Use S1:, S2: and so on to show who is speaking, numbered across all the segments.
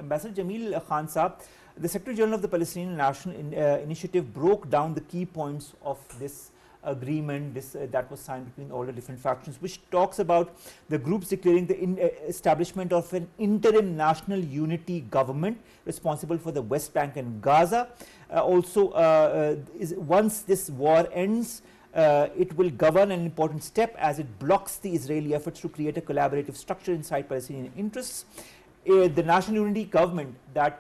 S1: Ambassador Jamil Khan Saab, the Secretary General of the Palestinian National Initiative broke down the key points of this agreement that was signed between all the different factions, which talks about the groups declaring the establishment of an interim national unity government responsible for the West Bank and Gaza. Once this war ends, it will govern an important step as it blocks the Israeli efforts to create a collaborative structure inside Palestinian interests. The national unity government that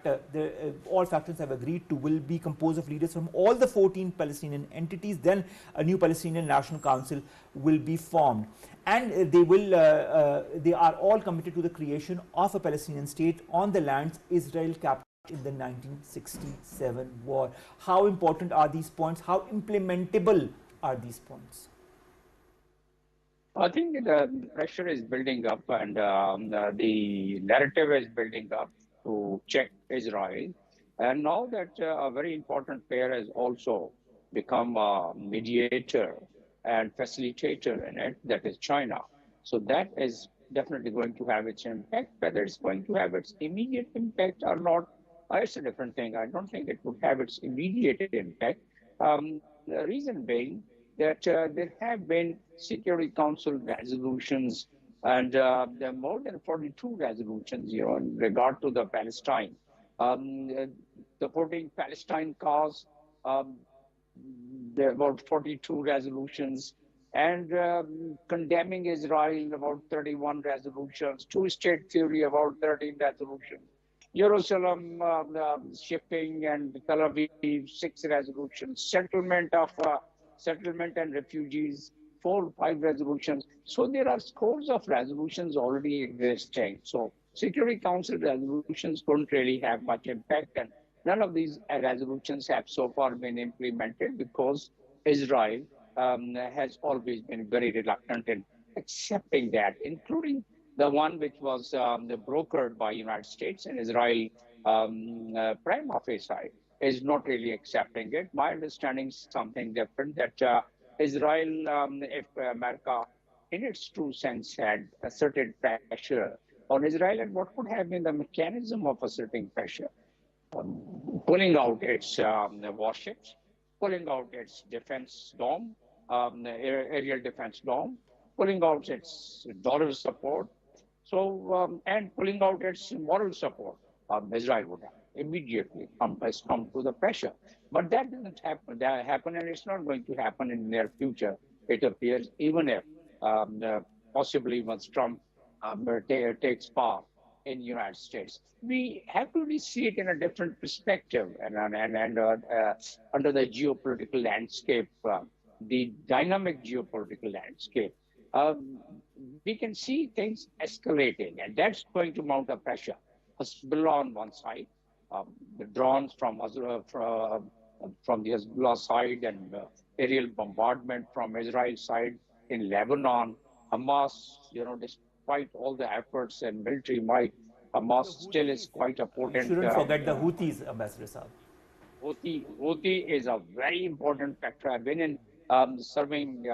S1: all factions have agreed to will be composed of leaders from all the 14 Palestinian entities. Then a new Palestinian National Council will be formed, and they are all committed to the creation of a Palestinian state on the lands Israel captured in the 1967 war. How important are these points? How implementable are these points?
S2: I think the pressure is building up, and the narrative is building up to check Israel. And now that a very important player has also become a mediator and facilitator in it, that is China. So that is definitely going to have its impact. Whether it's going to have its immediate impact or not, it's a different thing. I don't think it would have its immediate impact. The reason being that there have been Security Council resolutions, and there are more than 42 resolutions, in regard to the Palestine, supporting Palestine cause. There are about 42 resolutions, and condemning Israel, about 31 resolutions, two-state theory, about 13 resolutions. Jerusalem shipping and Tel Aviv, 6 resolutions. Settlement and refugees, 4 or 5 resolutions. So there are scores of resolutions already existing. So Security Council resolutions don't really have much impact, and none of these resolutions have so far been implemented because Israel has always been very reluctant in accepting that, including the one which was brokered by United States and Israel prime office side is not really accepting it. My understanding is something different, that Israel, if America in its true sense had asserted pressure on Israel, and what would have been the mechanism of asserting pressure? Pulling out its warships, pulling out its defense dome, aerial defense dome, pulling out its dollar support, and pulling out its moral support. Israel would have immediately come to the pressure. But that didn't happen. That happened, and it's not going to happen in the near future, it appears, even if possibly once Trump takes power in the United States. We have to really see it in a different perspective, and under the geopolitical landscape, the dynamic geopolitical landscape. We can see things escalating, and that's going to mount a pressure. Hezbollah on one side, the drones from the Hezbollah side, and aerial bombardment from Israel side in Lebanon. Hamas, despite all the efforts and military might, Hamas still is quite a potent.
S1: You shouldn't forget the Houthis, Ambassador Saab.
S2: Houthi is a very important factor. I've been in serving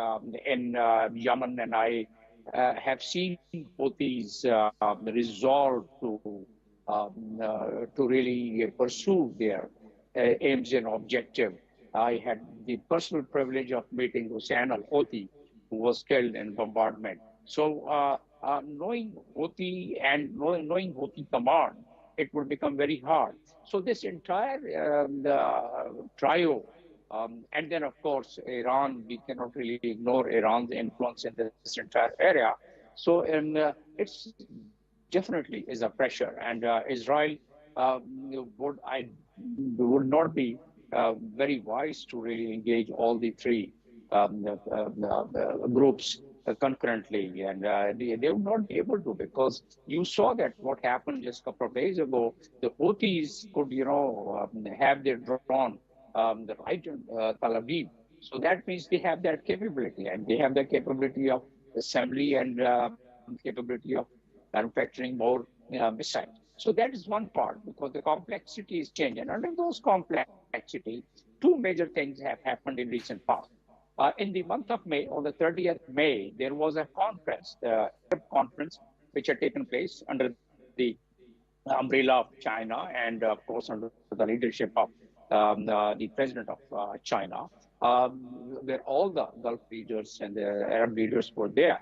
S2: in Yemen, and I have seen Houthis resolve to really pursue their aims and objective. I had the personal privilege of meeting Hussein al-Houthi, who was killed in bombardment. So knowing Houthi and knowing Houthi command, it would become very hard. So this entire trio, and then of course Iran, we cannot really ignore Iran's influence in this entire area. So it's definitely is a pressure, and Israel would not be very wise to really engage all the 3 groups concurrently, and they would not be able to, because you saw that what happened just a couple of days ago. The Houthis could, have their drone right in Tel Aviv. So that means they have that capability, and they have the capability of assembly and capability of manufacturing more missiles. So that is one part, because the complexity is changing. And under those complexity, 2 major things have happened in recent past. In the month of May, on the 30th May, there was a conference, the conference, which had taken place under the umbrella of China, and of course under the leadership of the president of China, where all the Gulf leaders and the Arab leaders were there.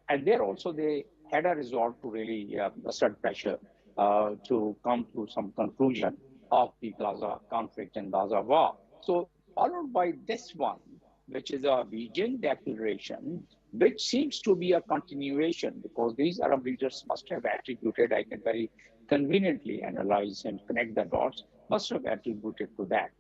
S2: And there also they had a resort to really assert pressure to come to some conclusion of the Gaza conflict and Gaza war. So followed by this one, which is a vision declaration, which seems to be a continuation because these Arab leaders must have attributed, I can very conveniently analyze and connect the dots, must have attributed to that.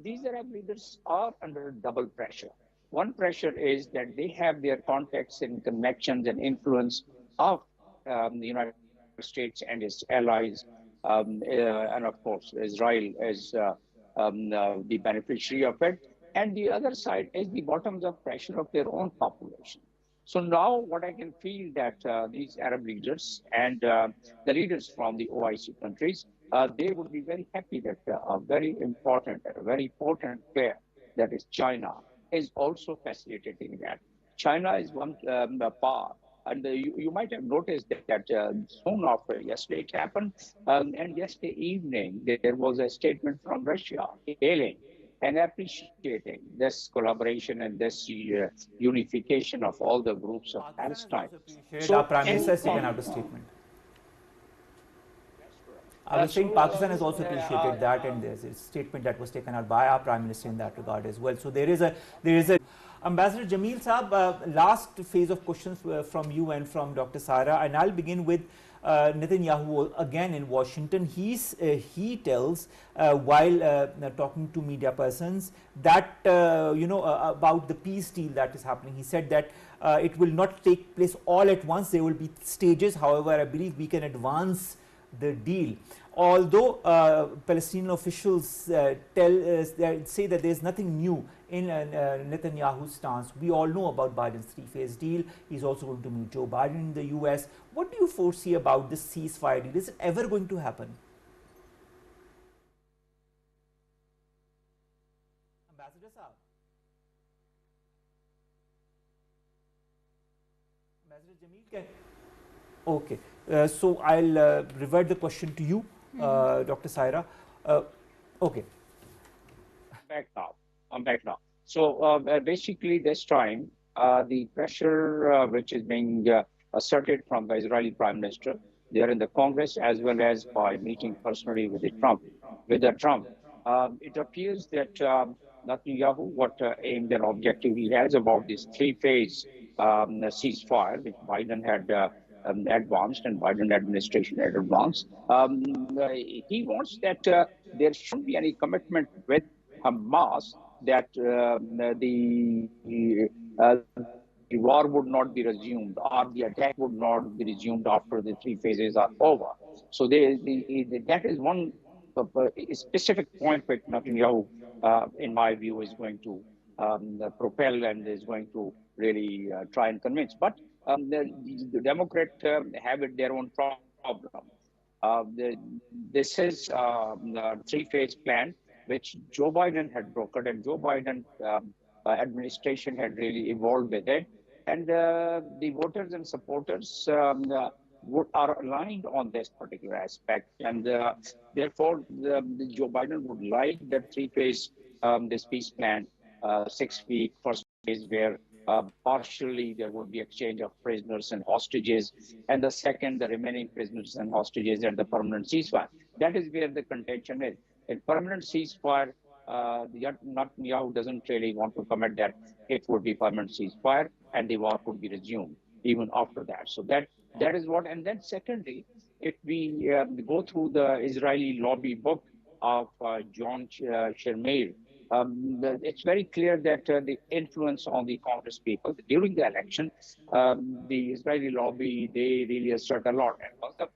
S2: These Arab leaders are under double pressure. One pressure is that they have their contacts and connections and influence of the United States and its allies, and of course, Israel is the beneficiary of it. And the other side is the bottoms up pressure of their own population. So now what I can feel that these Arab leaders and the leaders from the OIC countries, they would be very happy that a very important, a very important player, that is China, is also facilitating that. China is one power. And you might have noticed that soon after yesterday it happened, and yesterday evening there was a statement from Russia hailing and appreciating this collaboration and this unification of all the groups of
S1: Pakistan has
S2: Palestine.
S1: also appreciated, our
S2: So
S1: Prime Minister has taken
S2: anything,
S1: out a statement.
S2: that's correct.
S1: I was saying Pakistan has also
S2: So
S1: appreciated that, and there's a statement that was taken out by our Prime Minister in that regard as well. So there is a Ambassador Jamil Saab, last phase of questions from you and from Dr. Sara, and I'll begin with Netanyahu again in Washington. He tells while talking to media persons that about the peace deal that is happening. He said that it will not take place all at once. There will be stages. However, I believe we can advance the deal. Although Palestinian officials say that there is nothing new in Netanyahu's stance. We all know about Biden's three-phase deal. He's also going to meet Joe Biden in the US. What do you foresee about this ceasefire deal? Is it ever going to happen? Ambassador Saab. Ambassador Jamil, okay. So I'll revert the question to you, Dr. Saira. Okay.
S2: back now. I'm back now. So basically, this time, the pressure which is being asserted from the Israeli Prime Minister, there in the Congress, as well as by meeting personally with the Trump, it appears that Netanyahu, what aim and objective he has about this three-phase ceasefire, which Biden had advanced and Biden administration had advanced, he wants that there shouldn't be any commitment with Hamas that uh, the war would not be resumed or the attack would not be resumed after the three phases are over. So that is one specific point which Netanyahu, in my view, is going to propel and is going to really try and convince. But the Democrats have it their own problem. This is a three-phase plan which Joe Biden had brokered, and Joe Biden administration had really evolved with it. And the voters and supporters are aligned on this particular aspect. And therefore, Joe Biden would like that three-phase, this peace plan, 6 week first phase where partially there would be exchange of prisoners and hostages, and the second, the remaining prisoners and hostages and the permanent ceasefire. That is where the contention is. A permanent ceasefire, Netanyahu doesn't really want to commit that it would be permanent ceasefire and the war could be resumed even after that. So that is what. And then secondly, if we go through the Israeli lobby book of John Shermeir, it's very clear that the influence on the Congress people during the election, the Israeli lobby, they really assert a lot. And once the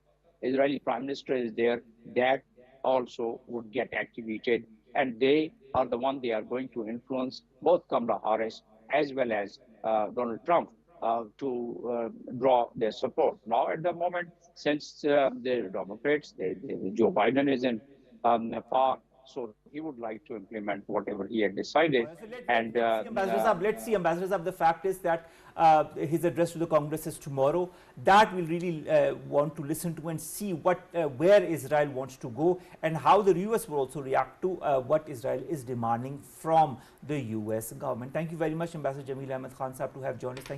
S2: Israeli Prime Minister is there, that also would get activated. And they are the one they are going to influence both Kamala Harris as well as Donald Trump to draw their support. Now, at the moment, since the Democrats, Joe Biden is in power, so he would like to implement whatever he had decided.
S1: So
S2: And
S1: let's see, Ambassador Saab. Let's see, Ambassador Saab. The fact is that his address to the Congress is tomorrow. That we'll really want to listen to and see what where Israel wants to go and how the US will also react to what Israel is demanding from the US government. Thank you very much, Ambassador Jamil Ahmed Khan Saab, to have joined us. Thank